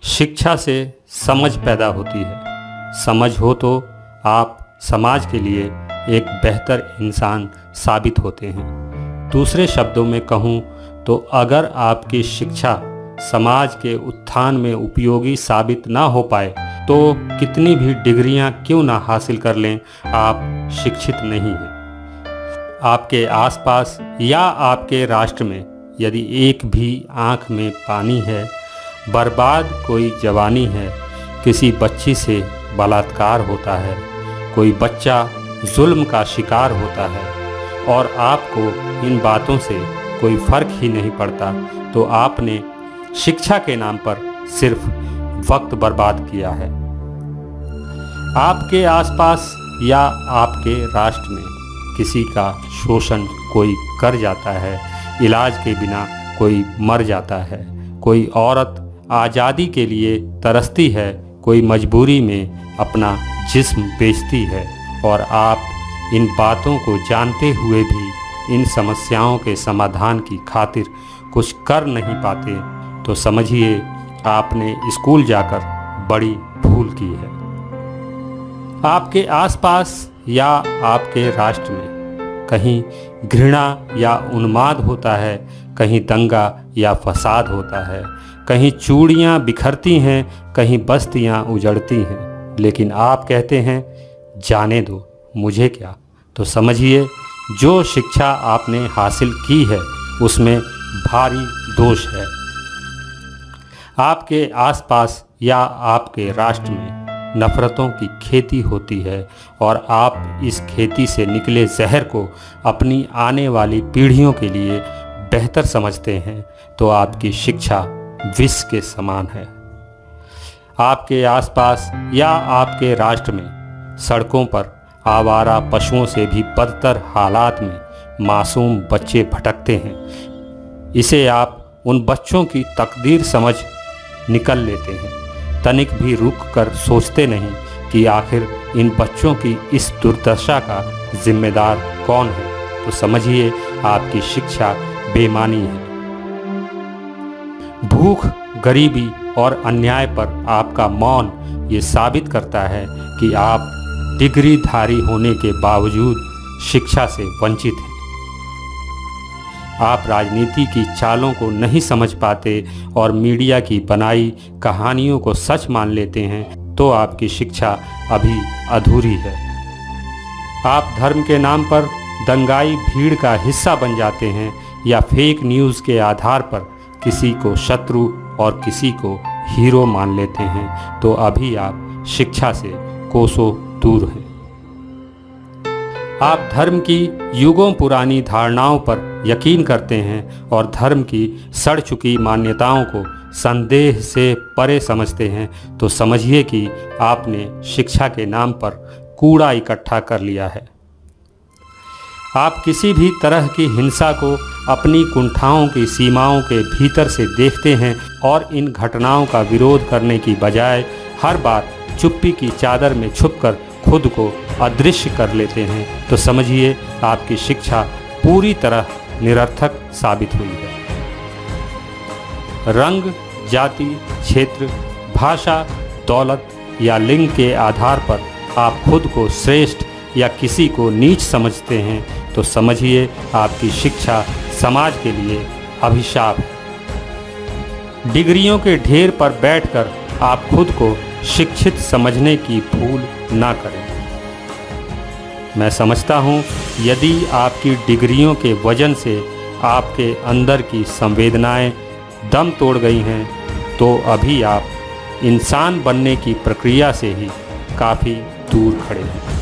शिक्षा से समझ पैदा होती है। समझ हो तो आप समाज के लिए एक बेहतर इंसान साबित होते हैं। दूसरे शब्दों में कहूँ तो अगर आपकी शिक्षा समाज के उत्थान में उपयोगी साबित ना हो पाए तो कितनी भी डिग्रियां क्यों ना हासिल कर लें, आप शिक्षित नहीं हैं। आपके आसपास या आपके राष्ट्र में यदि एक भी आँख में पानी है, बर्बाद कोई जवानी है, किसी बच्ची से बलात्कार होता है, कोई बच्चा जुल्म का शिकार होता है और आपको इन बातों से कोई फ़र्क ही नहीं पड़ता, तो आपने शिक्षा के नाम पर सिर्फ वक्त बर्बाद किया है। आपके आसपास या आपके राष्ट्र में किसी का शोषण कोई कर जाता है, इलाज के बिना कोई मर जाता है, कोई औरत आज़ादी के लिए तरसती है, कोई मजबूरी में अपना जिस्म बेचती है और आप इन बातों को जानते हुए भी इन समस्याओं के समाधान की खातिर कुछ कर नहीं पाते, तो समझिए आपने स्कूल जाकर बड़ी भूल की है। आपके आसपास या आपके राष्ट्र में कहीं घृणा या उन्माद होता है, कहीं दंगा या फसाद होता है, कहीं चूड़ियाँ बिखरती हैं, कहीं बस्तियाँ उजड़ती हैं, लेकिन आप कहते हैं जाने दो, मुझे क्या। तो समझिए जो शिक्षा आपने हासिल की है उसमें भारी दोष है। आपके आसपास या आपके राष्ट्र में नफ़रतों की खेती होती है और आप इस खेती से निकले जहर को अपनी आने वाली पीढ़ियों के लिए बेहतर समझते हैं, तो आपकी शिक्षा विष के समान है। आपके आसपास या आपके राष्ट्र में सड़कों पर आवारा पशुओं से भी बदतर हालात में मासूम बच्चे भटकते हैं। इसे आप उन बच्चों की तकदीर समझ निकल लेते हैं, तनिक भी रुक कर सोचते नहीं कि आखिर इन बच्चों की इस दुर्दशा का जिम्मेदार कौन है, तो समझिए आपकी शिक्षा बेमानी है। भूख, गरीबी और अन्याय पर आपका मौन ये साबित करता है कि आप डिग्रीधारी होने के बावजूद शिक्षा से वंचित हैं। आप राजनीति की चालों को नहीं समझ पाते और मीडिया की बनाई कहानियों को सच मान लेते हैं, तो आपकी शिक्षा अभी अधूरी है। आप धर्म के नाम पर दंगाई भीड़ का हिस्सा बन जाते हैं या फेक न्यूज़ के आधार पर किसी को शत्रु और किसी को हीरो मान लेते हैं, तो अभी आप शिक्षा से कोसों दूर हैं। आप धर्म की युगों पुरानी धारणाओं पर यकीन करते हैं और धर्म की सड़ चुकी मान्यताओं को संदेह से परे समझते हैं, तो समझिए कि आपने शिक्षा के नाम पर कूड़ा इकट्ठा कर लिया है। आप किसी भी तरह की हिंसा को अपनी कुंठाओं की सीमाओं के भीतर से देखते हैं और इन घटनाओं का विरोध करने की बजाय हर बार चुप्पी की चादर में छुपकर खुद को अदृश्य कर लेते हैं, तो समझिए आपकी शिक्षा पूरी तरह निरर्थक साबित हुई है। रंग, जाति, क्षेत्र, भाषा, दौलत या लिंग के आधार पर आप खुद को श्रेष्ठ या किसी को नीच समझते हैं, तो समझिए आपकी शिक्षा समाज के लिए अभिशाप है। डिग्रियों के ढेर पर बैठकर आप खुद को शिक्षित समझने की भूल ना करें। मैं समझता हूँ यदि आपकी डिग्रियों के वजन से आपके अंदर की संवेदनाएं दम तोड़ गई हैं, तो अभी आप इंसान बनने की प्रक्रिया से ही काफ़ी दूर खड़े हैं।